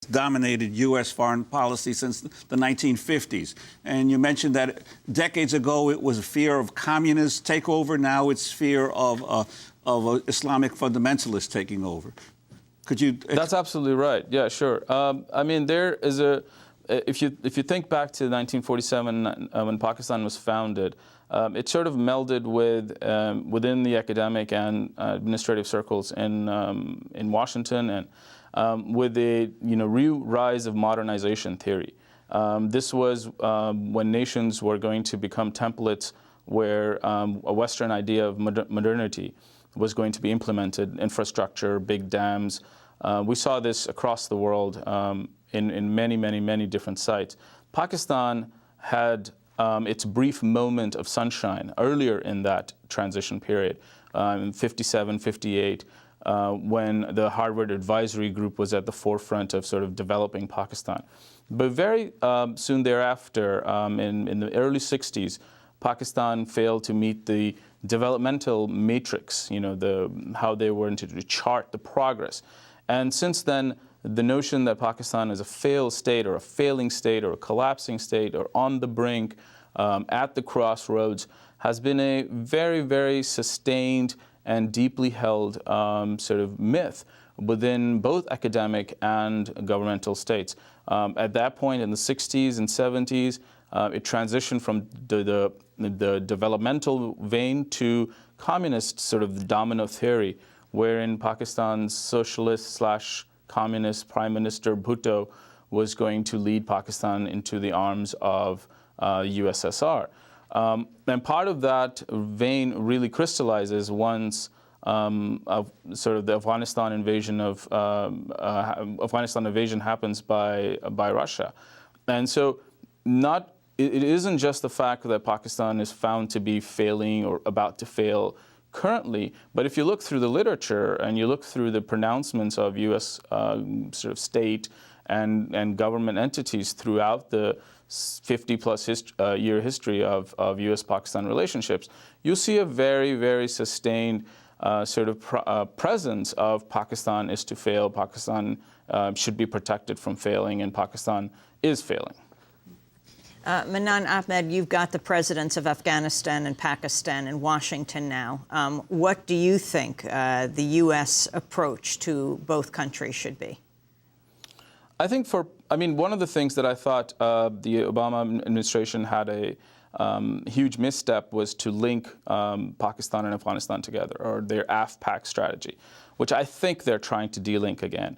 dominated U.S. foreign policy since the 1950s. And you mentioned that decades ago it was a fear of communist takeover. Now it's fear of Islamic fundamentalists taking over. Could you? That's absolutely right. Yeah, sure. I mean, there is a. If you think back to 1947 when Pakistan was founded, it sort of melded with within the academic and administrative circles in Washington and with the rise of modernization theory. This was when nations were going to become templates where a Western idea of modernity was going to be implemented, infrastructure, big dams. We saw this across the world in many different sites. Pakistan had its brief moment of sunshine earlier in that transition period, in 57, 58, when the Harvard Advisory Group was at the forefront of sort of developing Pakistan. But very soon thereafter, in the early 60s, Pakistan failed to meet the developmental matrix, how they were to chart the progress. And since then, the notion that Pakistan is a failed state or a failing state or a collapsing state or on the brink, at the crossroads, has been a very sustained and deeply held sort of myth within both academic and governmental states. At that point in the 60s and 70s, it transitioned from the developmental vein to communist sort of domino theory, wherein Pakistan's socialist/communist Prime Minister Bhutto was going to lead Pakistan into the arms of USSR. And part of that vein really crystallizes once sort of the Afghanistan invasion happens by Russia. And so it isn't just the fact that Pakistan is found to be failing or about to fail currently, but if you look through the literature and you look through the pronouncements of U.S. Sort of state and government entities throughout the 50-plus year history of U.S.-Pakistan relationships, you'll see a very sustained sort of presence of Pakistan is to fail, Pakistan should be protected from failing, and Pakistan is failing. Manan Ahmed, you've got the presidents of Afghanistan and Pakistan in Washington now. What do you think the U.S. approach to both countries should be? I think one of the things that I thought the Obama administration had a huge misstep was to link Pakistan and Afghanistan together, or their AFPAC strategy, which I think they're trying to de-link again.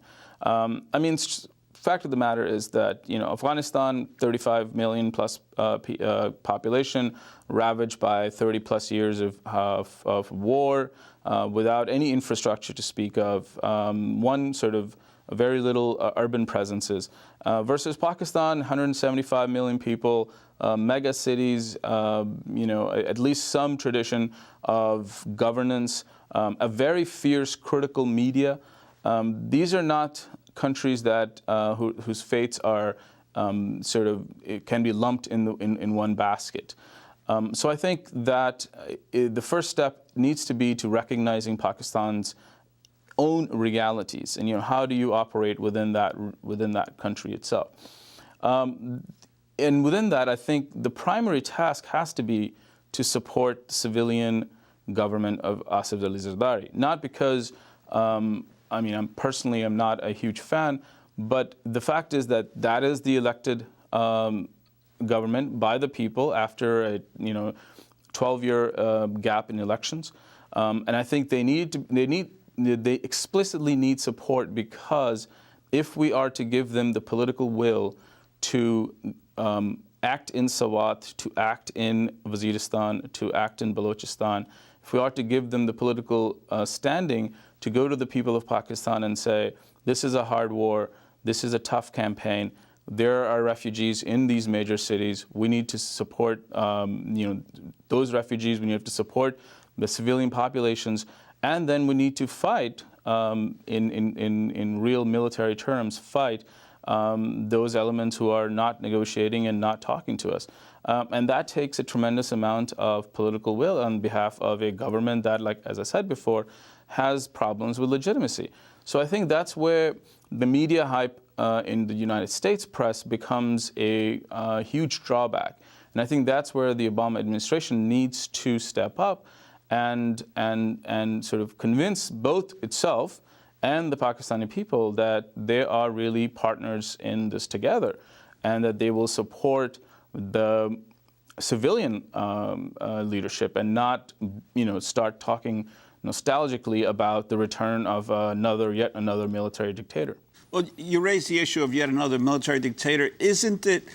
Fact of the matter is that Afghanistan, 35 million plus population, ravaged by 30 plus years of war, without any infrastructure to speak of, one sort of very little urban presences, versus Pakistan, 175 million people, mega cities, at least some tradition of governance, a very fierce critical media. These are not countries that whose fates are can be lumped in one basket. So I think that the first step needs to be to recognizing Pakistan's own realities, and how do you operate within that country itself. And within that, I think the primary task has to be to support the civilian government of Asif Ali Zardari. Not because I'm personally not a huge fan, but the fact is that is the elected government by the people after a 12-year gap in elections, and I think they explicitly need support, because if we are to give them the political will to act in Swat, to act in Waziristan, to act in Balochistan, if we are to give them the political standing to go to the people of Pakistan and say, this is a hard war, this is a tough campaign, there are refugees in these major cities, we need to support those refugees, we need to support the civilian populations, and then we need to fight, in real military terms, fight those elements who are not negotiating and not talking to us. And that takes a tremendous amount of political will on behalf of a government that, like as I said before, has problems with legitimacy. So I think that's where the media hype in the United States press becomes a huge drawback. And I think that's where the Obama administration needs to step up and sort of convince both itself and the Pakistani people that they are really partners in this together, and that they will support the civilian leadership and not, start talking nostalgically about the return of yet another military dictator. Well, you raised the issue of yet another military dictator. Isn't it?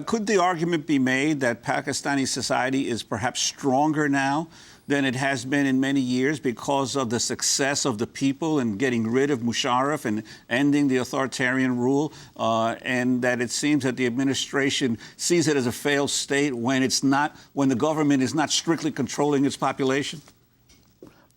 Could the argument be made that Pakistani society is perhaps stronger now than it has been in many years because of the success of the people in getting rid of Musharraf and ending the authoritarian rule, and that it seems that the administration sees it as a failed state when the government is not strictly controlling its population?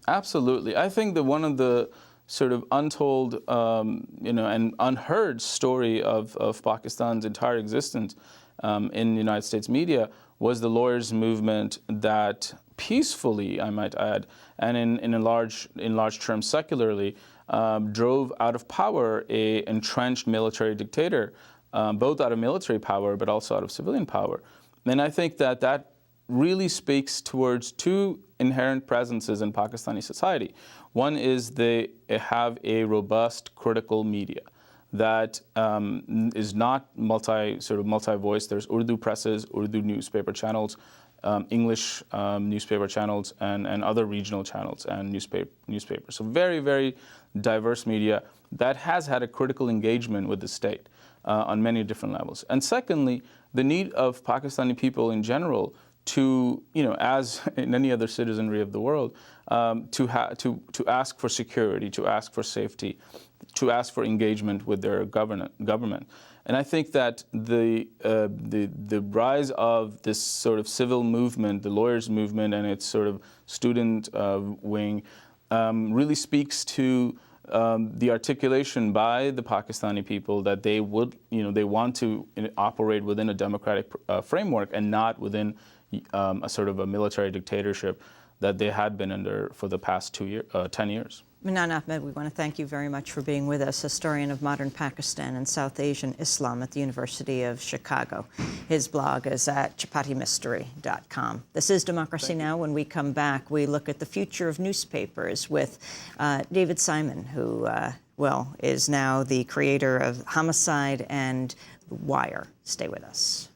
Absolutely. I think that one of the sort of untold, and unheard story of Pakistan's entire existence in the United States media was the lawyers' movement that peacefully, I might add, and in large terms secularly, drove out of power a entrenched military dictator, both out of military power but also out of civilian power. And I think that really speaks towards two inherent presences in Pakistani society. One is they have a robust critical media that is not multi-voice. There's Urdu presses, Urdu newspaper channels, English newspaper channels, and other regional channels and newspapers. So very, very diverse media that has had a critical engagement with the state on many different levels. And secondly, the need of Pakistani people in general to, as in any other citizenry of the world, to ask for security, to ask for safety, to ask for engagement with their government. And I think that the rise of this sort of civil movement, the lawyers' movement, and its sort of student wing, really speaks to the articulation by the Pakistani people that they want to operate within a democratic framework and not within a sort of a military dictatorship that they had been under for the past 10 years. Manan Ahmed, we want to thank you very much for being with us, historian of modern Pakistan and South Asian Islam at the University of Chicago. His blog is at chapatimystery.com. This is Democracy Now! When we come back, we look at the future of newspapers with David Simon, who, is now the creator of Homicide and Wire. Stay with us.